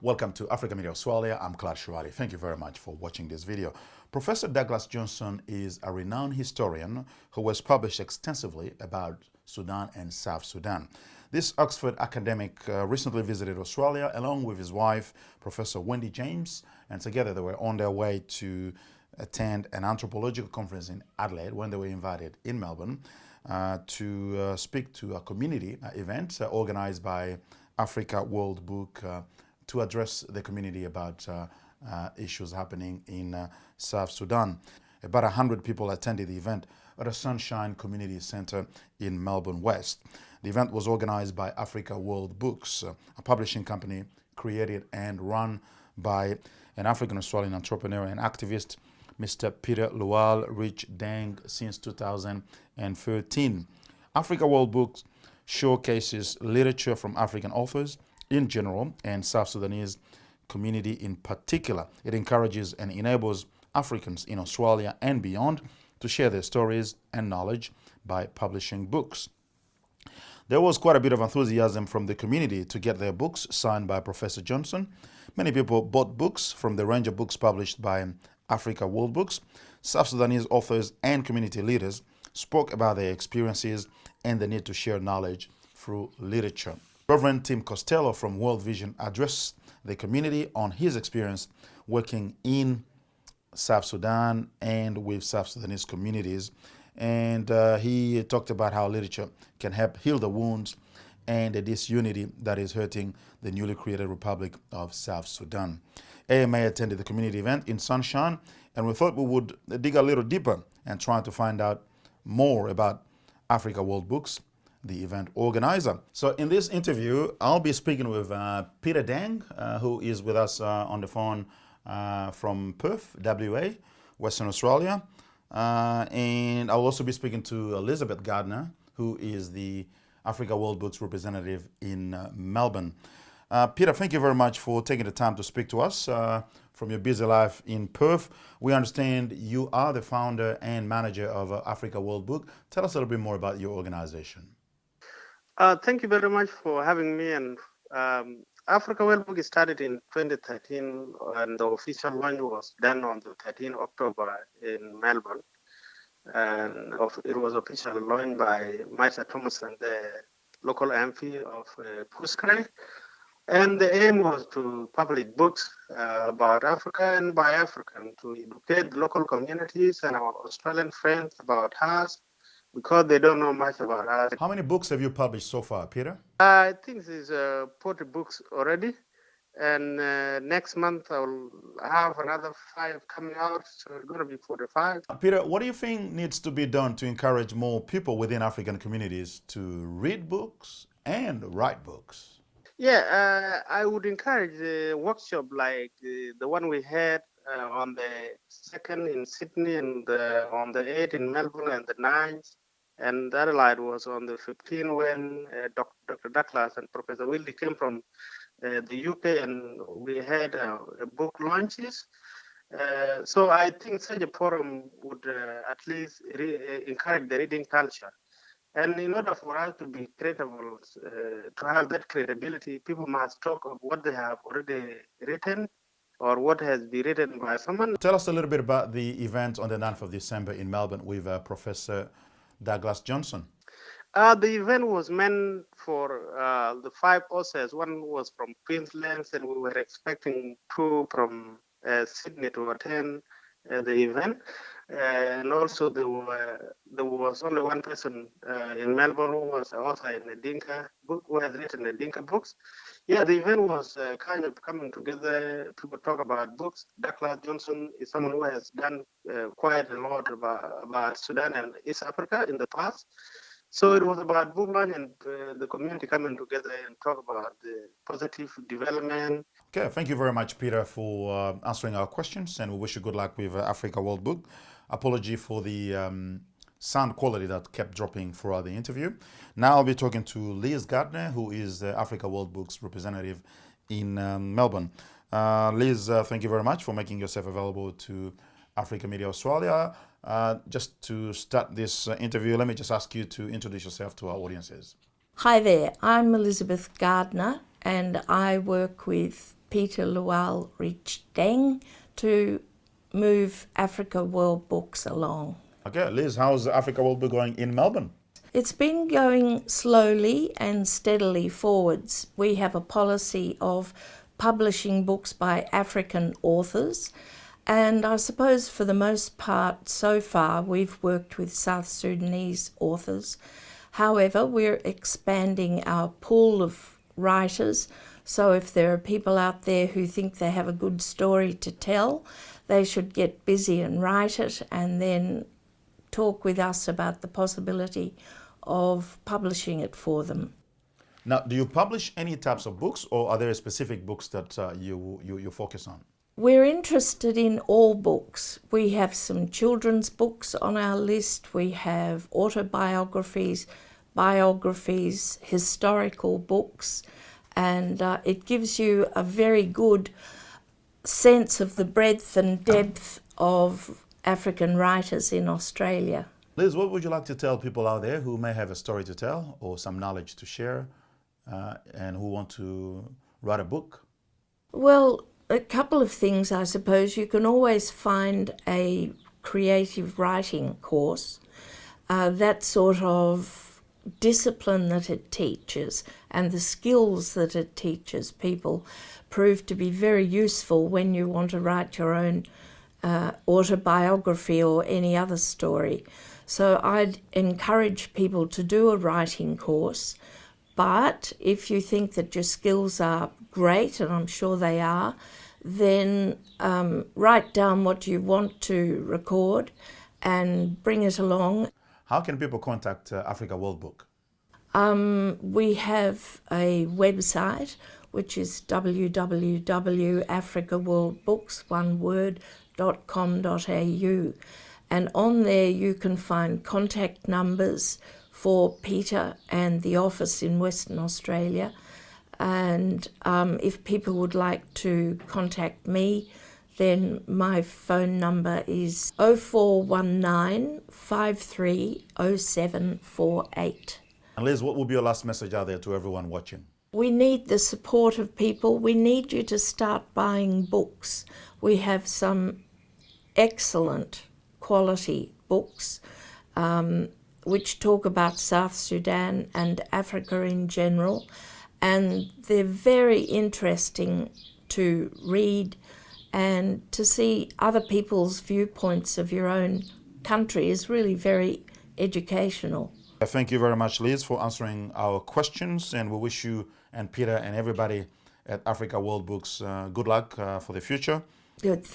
Welcome to Africa Media Australia. I'm Claude Shirali. Thank you very much for watching this video. Professor Douglas Johnson is a renowned historian who has published extensively about Sudan and South Sudan. This Oxford academic recently visited Australia along with his wife, Professor Wendy James, and together they were on their way to attend an anthropological conference in Adelaide when they were invited in Melbourne to speak to a community event organized by Africa World Book to address the community about issues happening in South Sudan. About 100 people attended the event at a Sunshine Community Centre in Melbourne West. The event was organized by Africa World Books, a publishing company created and run by an African-Australian entrepreneur and activist, Mr. Peter Deng, since 2013. Africa World Books showcases literature from African authors in general and South Sudanese community in particular. It encourages and enables Africans in Australia and beyond to share their stories and knowledge by publishing books. There was quite a bit of enthusiasm from the community to get their books signed by Professor Johnson. Many people bought books from the range of books published by Africa World Books. South Sudanese authors and community leaders spoke about their experiences and the need to share knowledge through literature. Reverend Tim Costello from World Vision addressed the community on his experience working in South Sudan and with South Sudanese communities. And he talked about how literature can help heal the wounds and the disunity that is hurting the newly created Republic of South Sudan. AMA attended the community event in Sunshine, and we thought we would dig a little deeper and try to find out more about Africa World Books, the event organizer. So in this interview, I'll be speaking with Peter Deng, who is with us on the phone from Perth, WA, Western Australia. And I'll also be speaking to Liz Gardner, who is the Africa World Books representative in Melbourne. Peter, thank you very much for taking the time to speak to us from your busy life in Perth. We understand you are the founder and manager of Africa World Book. Tell us a little bit more about your organization. Thank you very much for having me. And Africa World Book started in 2013, and the official launch was done on the 13th October in Melbourne. And it was officially launched by Meister Thomason, the local MP of Footscray. And the aim was to publish books about Africa and by African to educate local communities and our Australian friends about us, because they don't know much about us. How many books have you published so far, Peter? I think there's 40 books already. And next month I'll have another 5 coming out, so it's going to be 45. Peter, what do you think needs to be done to encourage more people within African communities to read books and write books? Yeah, I would encourage a workshop like the one we had on the 2nd in Sydney and on the 8th in Melbourne and the 9th. And Adelaide was on the 15th when Dr. Douglas and Professor Wildy came from the UK, and we had book launches. So I think such a forum would at least encourage the reading culture. And in order for us to be credible, to have that credibility, people must talk of what they have already written or what has been written by someone. Tell us a little bit about the event on the 9th of December in Melbourne with Professor Douglas Johnson. The event was meant for the 5 authors. One was from Queensland, and we were expecting 2 from Sydney to attend the event. And also there was only one person in Melbourne who was an author in the Dinka book, who has written the Dinka books. Yeah, the event was kind of coming together. People talk about books. Douglas Johnson is someone who has done quite a lot about Sudan and East Africa in the past. So it was about book launch and the community coming together and talk about the positive development. Okay, thank you very much, Peter, for answering our questions, and we wish you good luck with Africa World Book. Apology for the sound quality that kept dropping throughout the interview. Now I'll be talking to Liz Gardner, who is the Africa World Books representative in Melbourne. Liz, thank you very much for making yourself available to Africa Media Australia. Just to start this interview, let me just ask you to introduce yourself to our audiences. Hi there, I'm Elizabeth Gardner, and I work with Peter Deng to move Africa World Books along. Okay, Liz, how's Africa World Book going in Melbourne? It's been going slowly and steadily forwards. We have a policy of publishing books by African authors, and I suppose for the most part so far we've worked with South Sudanese authors. However, we're expanding our pool of writers, so if there are people out there who think they have a good story to tell, they should get busy and write it and then talk with us about the possibility of publishing it for them. Now, do you publish any types of books, or are there specific books that you focus on? We're interested in all books. We have some children's books on our list. We have autobiographies, biographies, historical books, and it gives you a very good sense of the breadth and depth of African writers in Australia. Liz, what would you like to tell people out there who may have a story to tell or some knowledge to share and who want to write a book? Well, a couple of things, I suppose. You can always find a creative writing course. That sort of discipline that it teaches and the skills that it teaches people prove to be very useful when you want to write your own autobiography or any other story. So I'd encourage people to do a writing course, but if you think that your skills are great, and I'm sure they are, then write down what you want to record and bring it along. How can people contact Africa World Book? We have a website which is www.africaworldbooks.com.au, and on there you can find contact numbers for Peter and the office in Western Australia, and if people would like to contact me, then my phone number is 0419 530748. And Liz, what will be your last message out there to everyone watching? We need the support of people. We need you to start buying books. We have some excellent quality books which talk about South Sudan and Africa in general, and they're very interesting to read and to see other people's viewpoints of your own country is really very educational. Thank you very much, Liz, for answering our questions, and we wish you and Peter and everybody at Africa World Books good luck for the future. Good.